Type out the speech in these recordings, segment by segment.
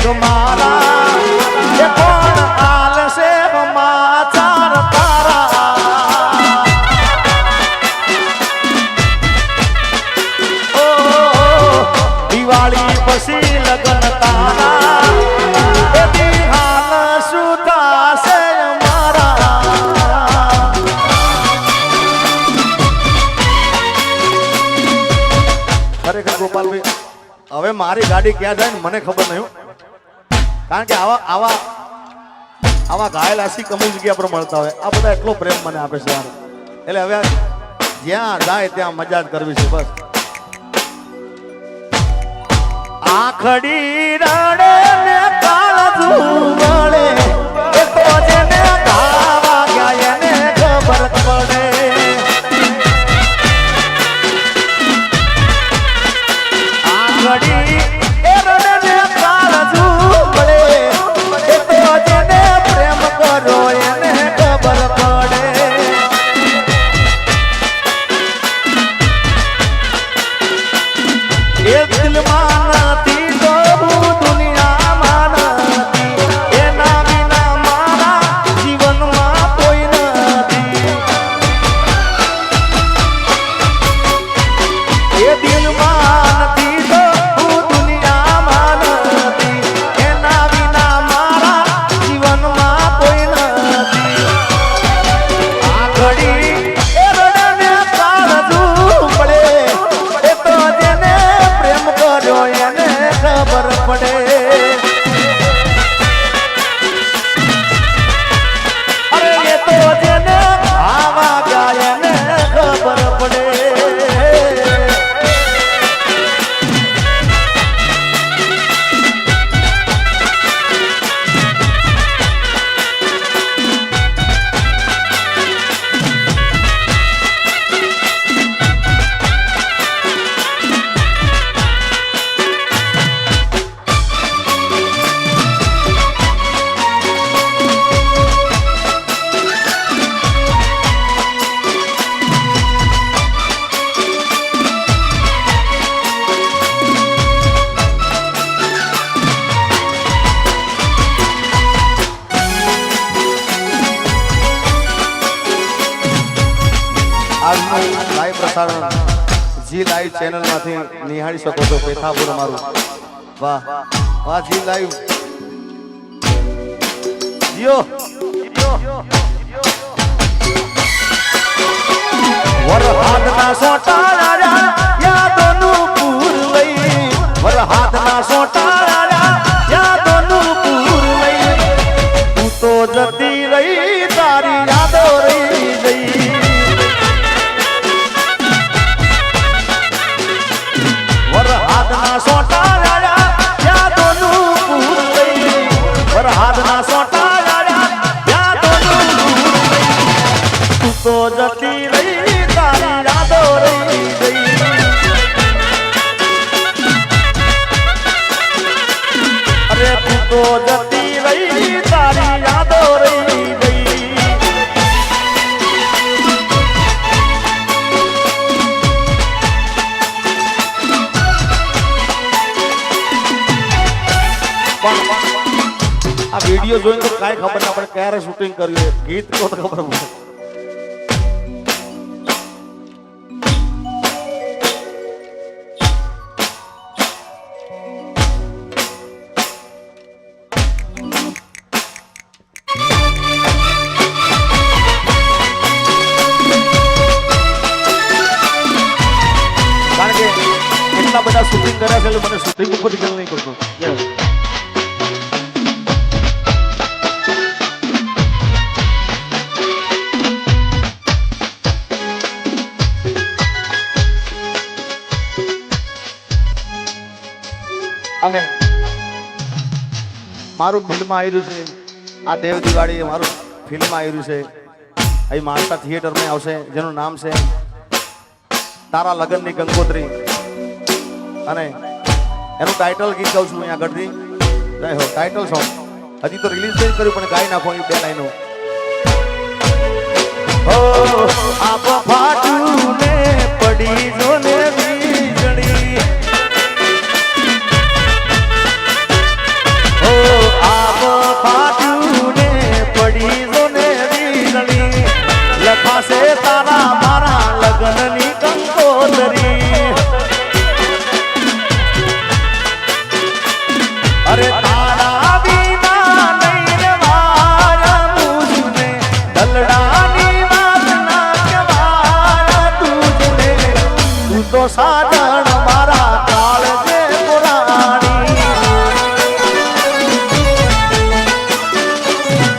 મારા એ કોણ આલશે સમાચાર તારા ઓ દિવાળી પછી લગન તારા એ દિહાન શું થાશે મારા ખરેખર ગોપાલભાઈ હવે મારી ગાડી ક્યાં જાય ને મને ખબર નહીં કારણ કે આવા ઘાયલ આસી કમી જગ્યા પર મળતા હોય આ બધા એટલો પ્રેમ મને આપે છે એટલે હવે જ્યાં જાય ત્યાં મજા જ કરવી છે બસ આખડી રડે ને કાળજુ વળે એ તો જેને ધાવા ગયા એને ખબર પડે આખડી એ રડે ને કાળજુ વળે એ તો જેને પ્રેમ કરો એને ખબર પડે એ દિલમાં લાઈવ પ્રસારણ જી લાઈવ ચેનલ માંથી નિહાળી શકો છો પેથાપુર અમારું વાહ વાહ જી લાઈવ જીઓ વરહાદના સોટાળા યાદોનું પૂર લઈ વરહાદના સોટાળા યાદોનું પૂર લઈ તું તો જતી રહી તારી યાદો રહી ગઈ વરહાદના સોટાળા યાદોનું પૂર લઈ વરહાદના સોટાળા યાદોનું પૂર લઈ તું તો જતી રહી તારી યાદો રહી ગઈ અરે તું તો જતી રહી તારી યાદો રહી ગઈ આ વિડિયો જોઈને તો કાઈ ખબર ના પડે ક્યારે શૂટિંગ કર્યું ગીત તો ખબર પડે કારણ કે એટલા બધા શૂટિંગ કર્યા છે મને શૂટિંગ ઉપર ગલ નહીં કરતો અને મારું ફિલ્મમાં આવ્યું છે આ દેવ દિવાળી મારું ફિલ્મમાં આવ્યું છે અહીં માણસા થિયેટરમાં આવશે જેનું નામ છે તારા લગનની કંકોત્રી અને એનું ટાઇટલ ગીત ગાઉં છું અહીંયા આગળથી જય હો ટાઇટલ સોંગ હજી તો રિલીઝ નહીં કર્યું પણ ગાઈ નાખો એ બે લાઈનો હો આપ ફાટું ને પડી જો ને વીજળી અરે તારા વિના નહીં રવાય તુજને દલડાની વાત ના કહેવાય તુજને તું તો સાજણ મારા કાળજે પુરાણી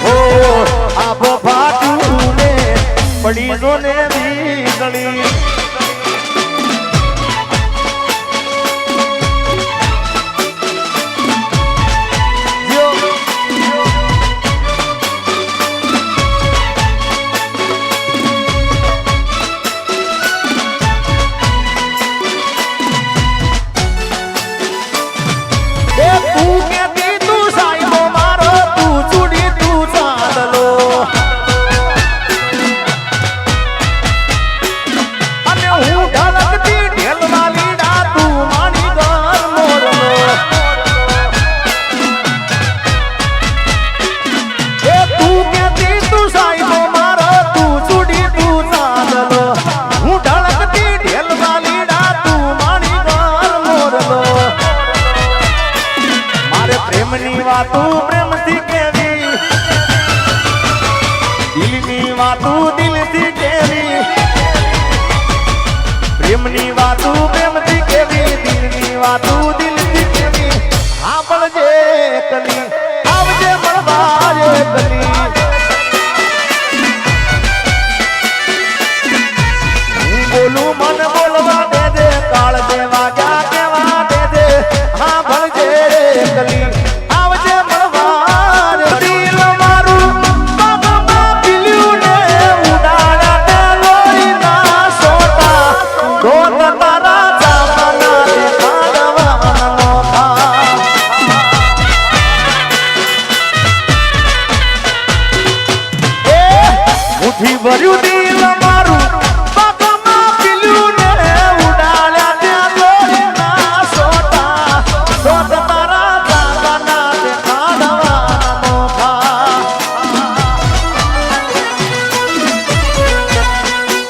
ઓ આભ ફાટું ને પડી જો ને વીજળી પ્રેમની વાતું પ્રેમથી કેવી દિલની વાતું દિલથી કેવી પ્રેમની વાતું પ્રેમથી કેવી દિલની વાતું દિલથી કેવી સાંભળજે કલી આવજે મળવા કલી હું બોલું મન બોલવા દેજે કાળ દેવા ક્યાં કેવા દેજે સાંભળજે કલી ભર્યું દિલ મારું પાકમાં પીલ્યું ને ઉડાડ્યા ત્યાં દોરીના સોટા સોટ તારા દાદાના દેખાડવાના નોખા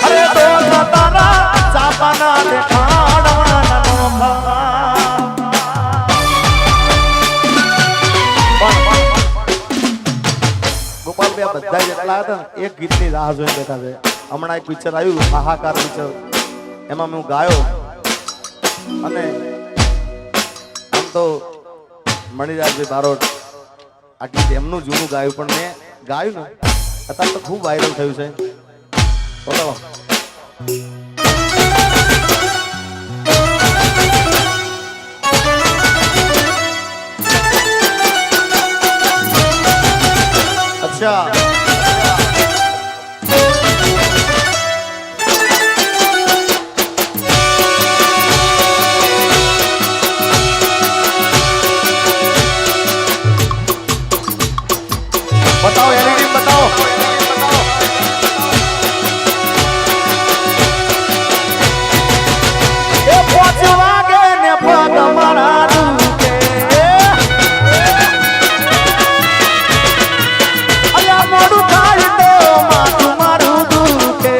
અરે દોસ્ત તારા ચાપાના દેખાડવાના નોખા ગોપાલભાઈ બધા જેટલા હતા એક ગીતની રાહ જોઈને બેઠા છે હમણાં એક પિક્ચર આવ્યું હાહાકાર પિક્ચર એમાં હું ગાયો અને આમ તો મણિરાજભાઈ બારોટ આ ગીત એમનું જૂનું ગાયું પણ મેં ગાયું ને અત્યારે તો ખૂબ વાયરલ થયું છે બોલો અચ્છા बताओ एलईडी बताओ ये पहुंचवा के ने पग मारा दूके अया मोडू थाई तो माथू मारू दूके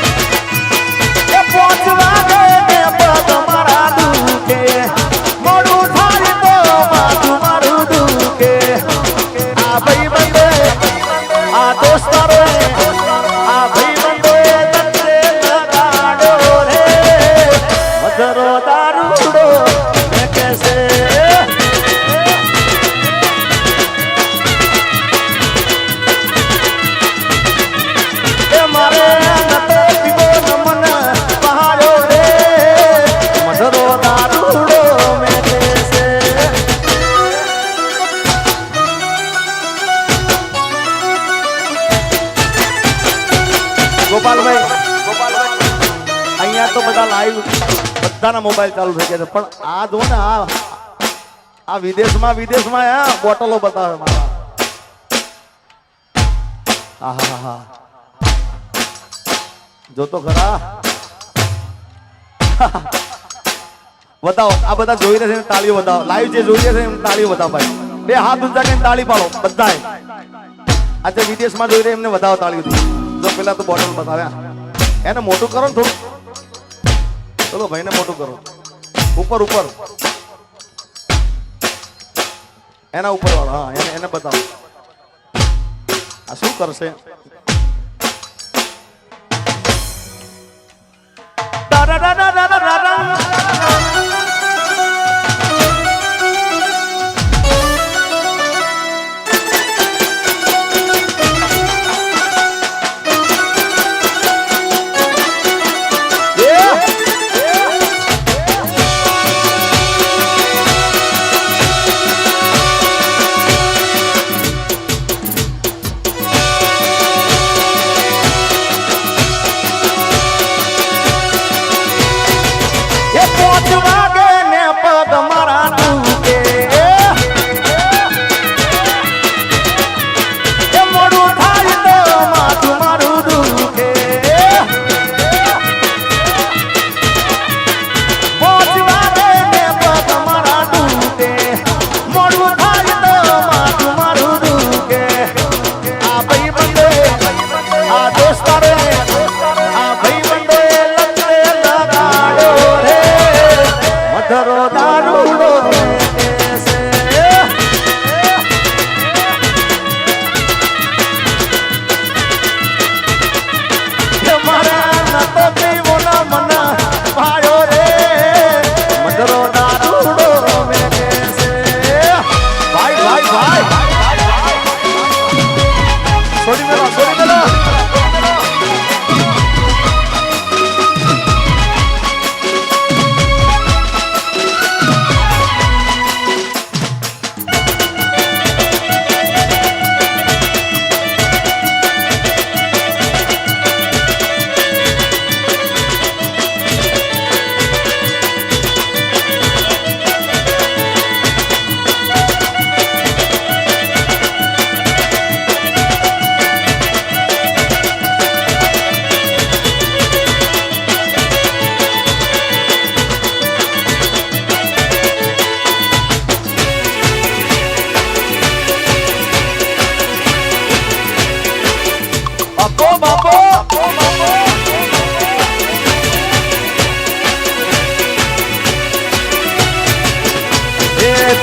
ये पहुंचवा के ने पग मारा दूके मोडू थाई तो माथू मारू दूके आ भाई बंदे आ दोस्तारो आ भाई बंदे तंत्रे लगाडो रे मधुरो दारूडो मैं कैसे ए मारे नते पीगो नमन पहाड़ो रे मधुरो दारूडो मैं कैसे ગોપાલભાઈ અહીંયા તો બધા લાઈવ બધાના મોબાઈલ ચાલુ થઈ ગયા છે પણ આ જો ને આ વિદેશમાં આ બોટલો બતાવે મારા આહા જો તો ખરા બતાવો આ બધા જોઈ રહ્યા છે તાળીઓ બતાવો લાઈવ જે જોઈ રહ્યા છે એમ તાળીઓ બતાવો ભાઈ બે હાથ ઊંચા કરીને તાળી પાડો બધાએ આજે વિદેશમાં જોઈ રહ્યા એમને બતાવો તાળીઓ જો પેલા તો બોટલ બતાવ્યા એને મોટું કરો ને થોડું ચલો ભાઈને મોટું કરો ઉપર ઉપર એના ઉપર વાળો હા એને બતાવો આ શું કરશે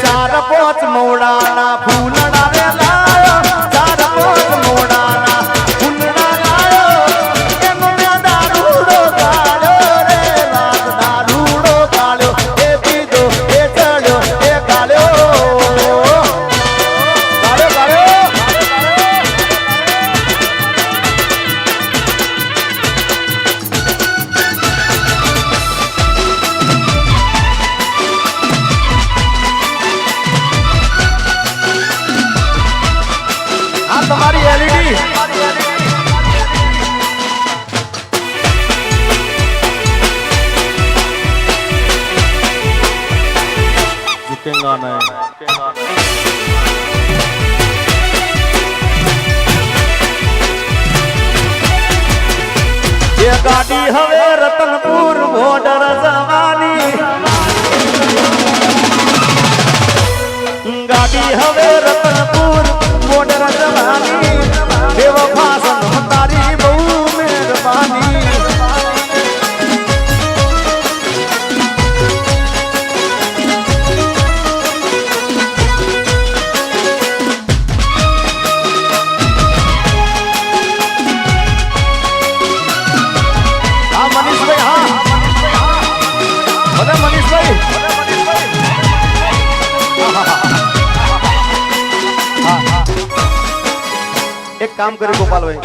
चार पोच मोडाना फूलड़ा रे लायो चार पोच मोडाना फूलड़ा लायो ए मुन्या दारूड़ो गालो रे रात दारूड़ो गालो ए पीधो ए चढ़ो ए गालो गालो गालो तुम्हारी एलईडी झुकेगा नहीं ये गाड़ी हवे रतनपुर बॉर्डर जवानी गाड़ी हवे रतनपुर बॉर्डर जवानी बेवफा सनम तारी बहु मेहरबानी हाँ मनीष भाई हाँ बोले मनीष भाई एक काम करे गोपाल भाई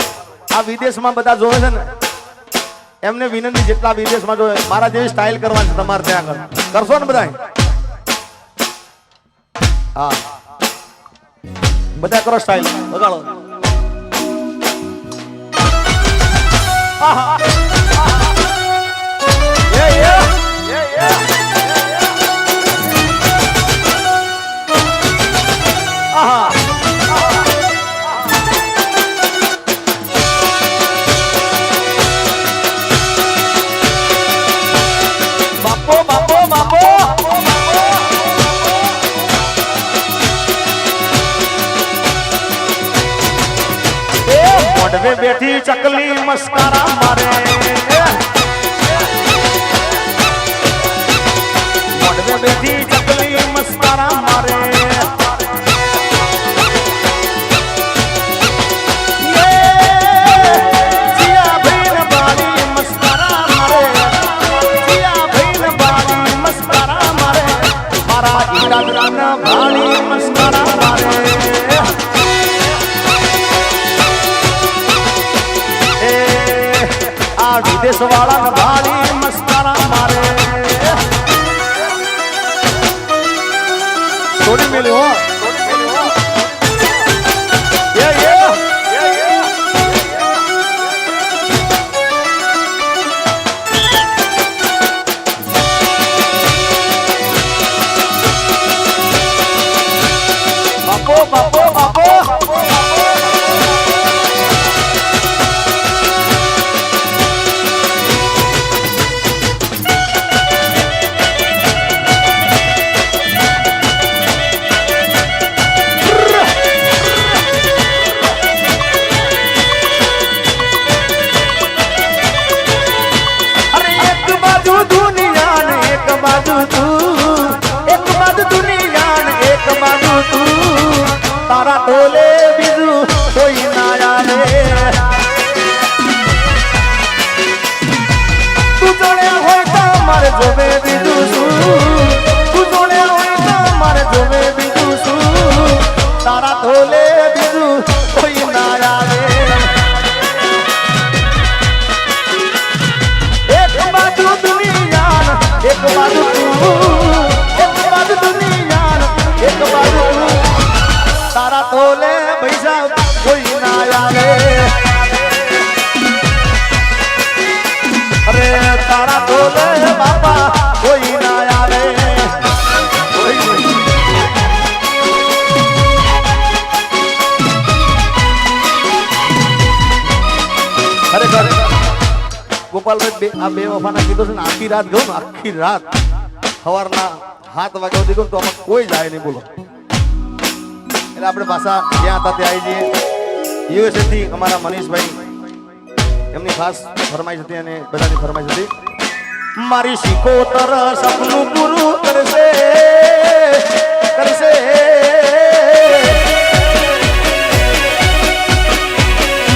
आ विदेश में बता जोवे छे ने एमने विनंती जेटला विदेश में जोवे मारा जेवी स्टाइल करवानी तमारे त्या कर करशो ने बधाय हां बधा करो स्टाइल बगाड़ो आहा ये आहा मोडवे बैठी चकली मस्कारा मारे મોરબીથી ચકલી મસ્કારા મારે ભાળી મસ્કારા મારે આ વિદેશ વાળા ભાળી મસ્કારા મારે થોડી મેલી હો બાપો બાપો અરે એક બાજુ દુનિયા ને એક બાજુ તું એક બાજુ દુનિયા ને એક બાજુ તું તારા ટોલે બીજું કોઈ ના આવે તું જોડે હોય તો મારે જોવે બીજું શું તું જોડે હોય તો મારે જોવે બીજું શું તારા ટોલે બીજું કોઈ ના આવે એક બાજુ દુનિયા એક બાજુ તું એક બાજુ દુનિયા એક બાજુ તું તારા તોલે પૈસા કોઈ ના આવે અરે તારા તોલે બાપા કોઈ ના આવે ખરેખર ગોપાલભાઈ આ બે વફાના કીધો છે ને આખી રાત ગયો ને આખી રાત સવારના 7 વાગ્યા સુધી ગયો તો આમાં કોઈ જાય નહીં બોલો એટલે આપણે પાછા જ્યાં હતા ત્યાં આવી જઈએ યુએસએથી અમારા મનીષભાઈ એમની ખાસ ફરમાઈશ હતી અને બધાની ફરમાઈશ હતી મારી શિકોતર સપનું પૂરું કરશે કરશે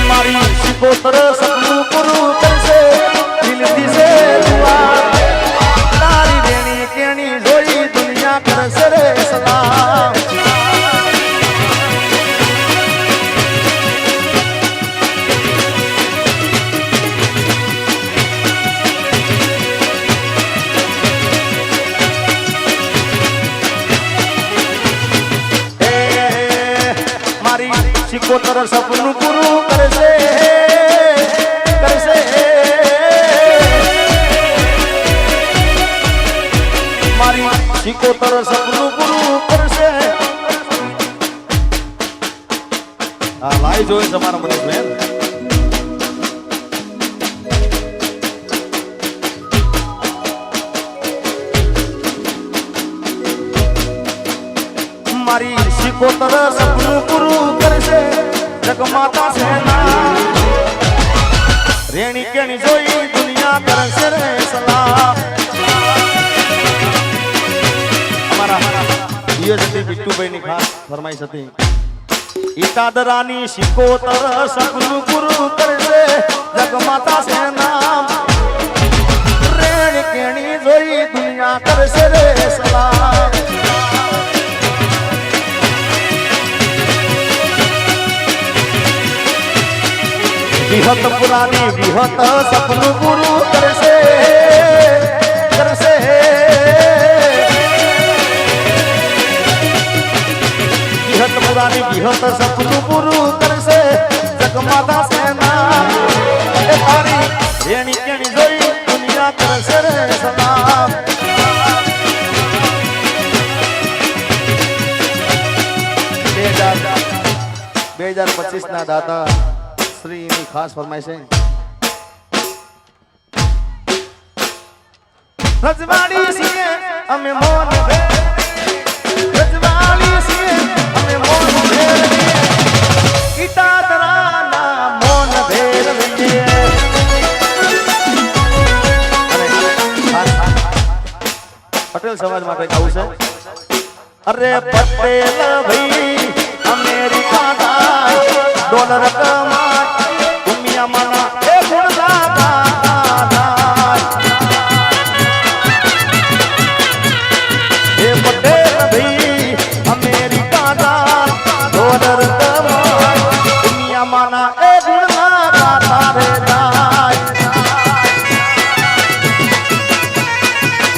મારી શિકોતર સપનું પૂરું કરશે દિલથી સે દુઆ તારી દેણી કેણી જોઈ દુનિયા કરશે રે સલામ શિકોતર સપનું પૂરું કરશે કરશે મારી શિકોતર સપનું પૂરું કરશે આ લાઈ જોઈ તમારા મનીષભાઈ મારી શિકોતર સપનું પૂરું કરશે જગમાતા સેના રેણી કેણી જોઈ દુનિયા કરશે રે સલામ અમારા યુએસએથી બિટ્ટુભાઈની ખાસ ફરમાઈશ હતી ઈટાદરાની શિકોતર સપનું પૂરું કરશે જગમાતા સેના રેણી કેણી જોઈ દુનિયા કરશે રે સલામ વિહત પુરાની વિહત સપનું પૂરું કરશે કરશે વિહત પુરાની વિહત સપનું પૂરું કરશે જગમાતા સેના એ તારી રેણી કેણી જોઈ દુનિયા કરશે રે સલામ 2025 ના દાતા શ્રીની ખાસ ફરમાઈશ છે રજવાડી છીએ અમે મોન રજવાડી છીએ અમે મોન ઈટાદરાના મોન ભેરવીએ પટેલ સમાજ માટે ગાવું છે અરે પટેલ ભાઈ અમેરિકા ડોલર કમ